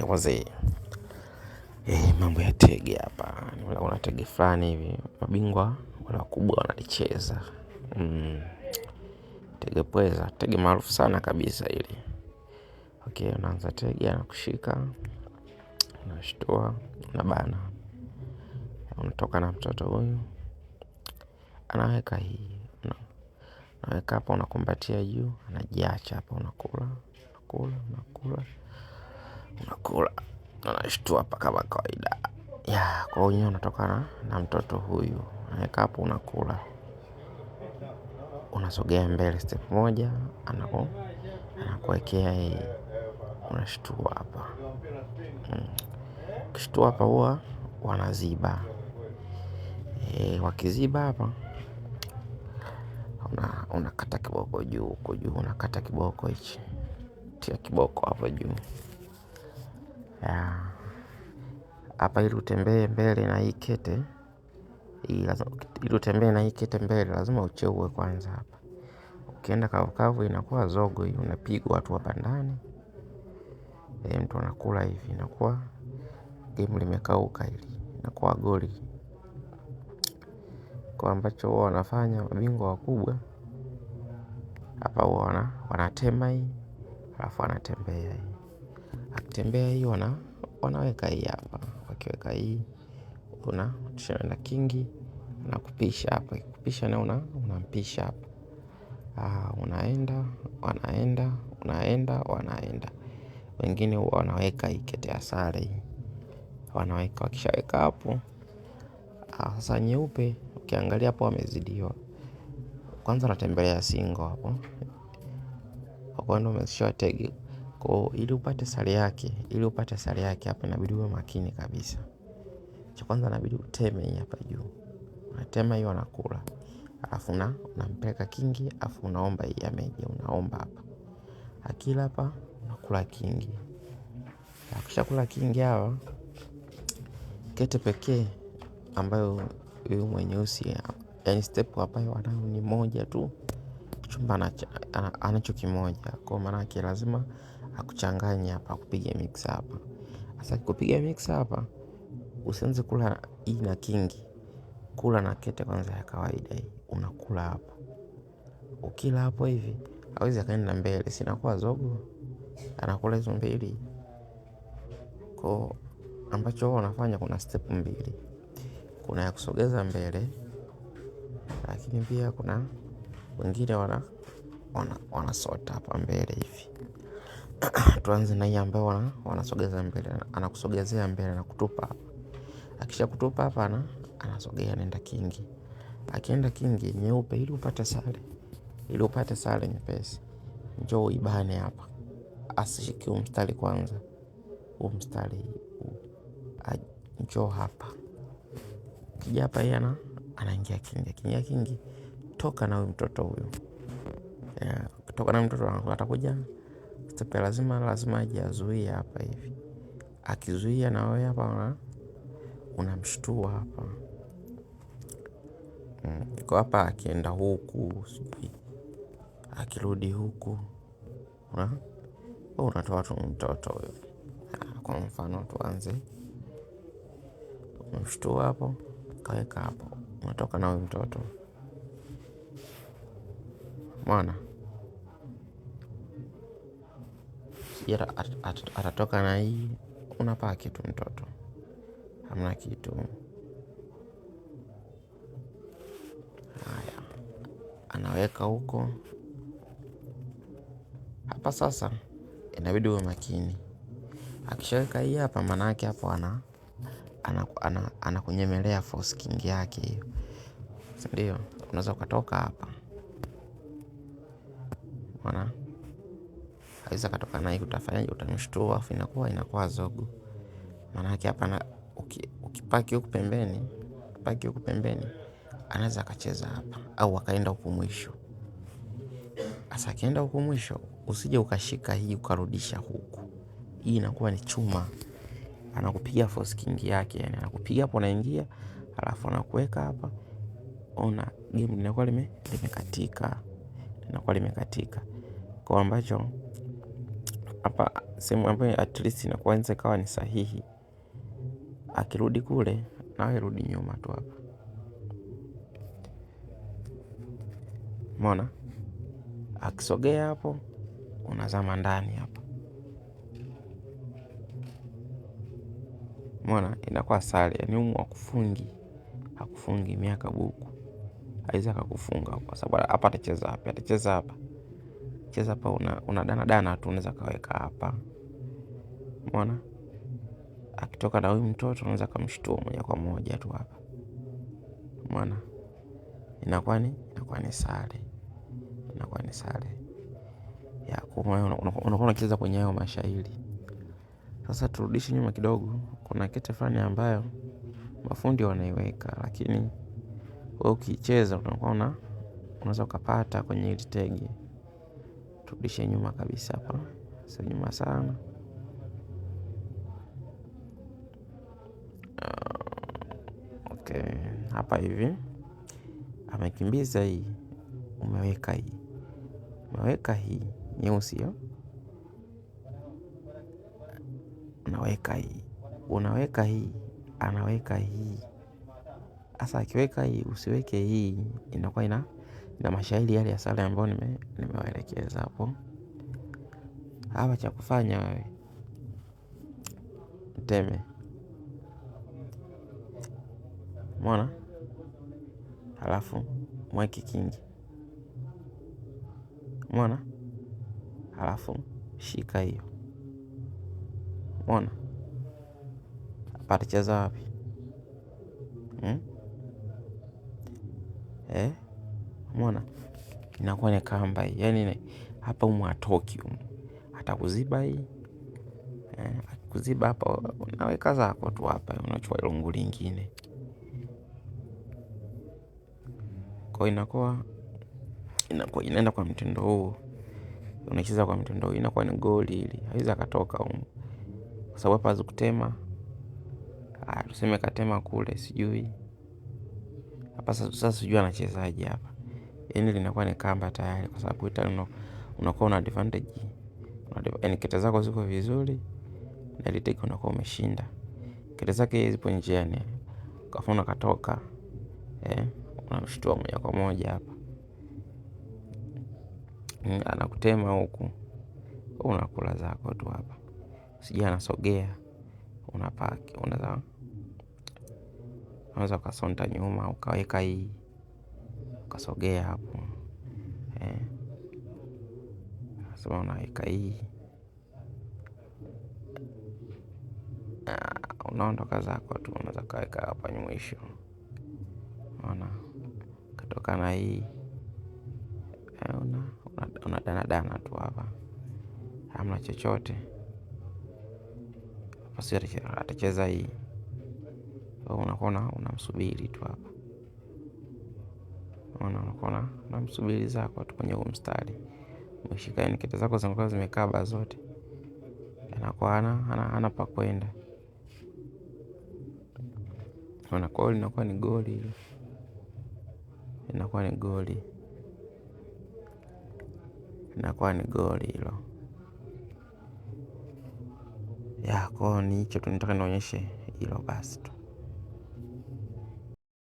Wazee mambo ya tege hapa. Kuna tege fulani hivi mabingwa wale wakubwa wanalicheza. Tege pweza, tege maarufu sana kabisa hili. Okay, unaanza tege anakushika, unashtua, unabana. Unatoka na mtoto huyu, anaweka hii, anaweka hapa, unakumbatia juu, anajiacha hapa, unakula. Unashtua hapa kama kawaida. Kwa unyo unatoka na mtoto huyu, anaweka hapa, unakula. Unasogea mbele step moja, anakuwekea hii, unashtua hapa. Ukishtua hapa huwa wanaziba. Wakiziba hapa, unakata kiboko juu, unakata kiboko hichi, tia kiboko hapa juu. Hapa ili utembee mbele na hii kete, ili utembee na hii kete mbele lazima ucheue kwanza hapa. Ukienda kavu inakuwa zogo hii, unapigwa watu hapa ndani. Mtu anakula hivi, inakuwa game limekauka hili, inakuwa goli. Kwa ambacho huwa wanafanya mabingwa wakubwa hapa huwa wanatema hii, alafu wanatembea hii. Akitembea hii wanaweka hii hapa. Wakiweka hii tushaenda kingi, unakupisha hapa. Kupisha na unampisha hapa. Wanaenda. Wengine huwa wanaweka hii kete ya sare hii. Wanaweka, wakishaweka hapo. Sasa nyeupe, ukiangalia hapo wamezidiwa. Kwanza natembelea singo hapo. Kwa ndo umezishiwa tege. Kwa ili upate sare yake hapa inabidi uwe makini kabisa. Cha kwanza inabidi uteme hii hapa juu. Unatema hii wanakula. Alafu unampeleka kingi, alafu unaomba hii ya meja, unaomba hapa. Akila hapa, unakula kingi. Ukishakula kingi hawa, kete pekee ambayo huyu mwenyeusi, yani step hapa wanayo ni moja tu. Chumba anacho kimoja. Kwa maanake lazima akuchanganye hapa, akupige mix hapa. Sasa kupiga mix hapa, usianze kula hii na kingi. Kula na kete kwanza ya kawaida hii. Unakula hapa. Ukila hapo hivi, hawezi akaenda mbele, si inakuwa zogo. Anakula hizo mbili. Kwa ambacho wanafanya kuna step mbili. Kuna ya kusogeza mbele, lakini pia kuna wengine wanasota hapa mbele hivi. Tuanze na hii ambayo wanasogeza mbele. Anakusogezea mbele na kutupa hapa. Akisha kutupa hapa anasogea anaenda kingi. Akienda kingi nyeupe ili upate sare nyepesi. Njoo uibane hapa. Asishike huu mstari kwanza. Huu mstari njoo hapa. Ukija hapa yeye anaingia kingi. Akiingia kingi, toka na huyu mtoto huyu. Kutoka na mtoto atakuja. Step lazima aje azuie hapa hivi. Akizuia na wewe hapa unamshtua hapa. Kwa hapa akienda huku, akirudi huku, unatoa tu mtoto huyo. Kwa mfano tuanze, unamshtua hapo, kaweka hapo, unatoka na huyo mtoto. Umeona? Atatoka na hii, unapaki tu mtoto. Hamna kitu. Anaweka huko. Hapa sasa inabidi uwe makini. Akishaweka hii hapa maanake hapo anakunyemelea force king yake hiyo. Ndio, unaweza ukatoka hapa. Unaona? Hawezi katoka na hii, utafanyaje? Utamshtua afu inakuwa zogo. Maanake hapa ukipaki huku pembeni, anaweza akacheza hapa au akaenda huku mwisho. Sasa akienda huku mwisho, usije ukashika hii ukarudisha huku. Hii inakuwa ni chuma. Anakupigia force king yake, yani anakupigia hapo unaingia, alafu anakuweka hapa. Ona game linakuwa limekatika. Kwa ambacho hapa sehemu ambayo at least inakuanza ikawa ni sahihi. Akirudi kule nawe rudi nyuma tu hapa. Umeona? Akisogea hapo unazama ndani hapa. Umeona? Inakuwa sare. Yaani humu hakufungi miaka buku. Haiza akakufunga kwa sababu hapa atacheza hapa. Atacheza hapa. Cheza hapa una dana tu unaweza kaweka hapa. Umeona? Akitoka na huyu mtoto unaweza kumshtua moja kwa moja tu hapa. Umeona? Inakuwa ni sare. Inakuwa ni sare. Ya unakuwa unacheza kwenye hayo mashairi. Sasa turudishe nyuma kidogo. Kuna kete fulani ambayo mafundi wanaiweka, lakini wewe ukicheza unakuwa unaweza ukapata kwenye ile tegi. Turudishe nyuma kabisa hapa. Sio nyuma sana. Okay, hapa hivi. Amekimbiza hii. Umeweka hii nyeusi hiyo. Unaweka hii. Anaweka hii. Sasa akiweka hii usiweke hii, inakuwa ina mashairi yale ya sare ambayo nimewaelekeza hapo. Hapa cha kufanya wewe teme. Umeona? Halafu mweke kingi. Umeona? Halafu shika hiyo. Umeona? Hapa atacheza wapi? Umeona? Inakuwa ni kamba hii. Yaani hapa humu hatoki humu. Atakuziba hii. Kuziba hapa unaweka zako tu hapa, unachukua lungu lingine. Kwa inakuwa inaenda kwa mtindo huu. Unacheza kwa mtindo huu, inakuwa ni goli hili. Haiza katoka humu. Kwa sababu hapa hazikutema. Tuseme katema kule sijui. Hapa sasa sijui anachezaje hapa. Yaani linakuwa ni kamba tayari kwa sababu unakuwa una advantage. Yaani kete zako ziko vizuri na ile teki unakuwa umeshinda. Kete zake zipo njiani. Kwa mfano katoka, unamshtua moja kwa moja hapa. Anakutema huku. Unakula zako tu hapa. Sijui anasogea. Unapaki. Unaweza ukasonta nyuma. Ukaweka hii. Ukasogea hapo. Sasa unaweka hii. Unaondoka zako tu. Unaweza kaweka hapa mwisho. Unaona? Katoka na hii. Unadana tu hapa. Hamna chochote. Basi atacheza hii. Unakuwa unamsubiri tu hapa. Unakuwa unamsubiri zako tu kwenye huo mstari. Umeshika yani kete zako zinakuwa zimekaba zote. Anakuwa hana pa kwenda. Unakuwa inakuwa ni goli. Inakuwa ni goli. Inakuwa ni goli hilo. Ya, kwa hiyo ni hicho tu nataka nionyeshe hilo basi tu.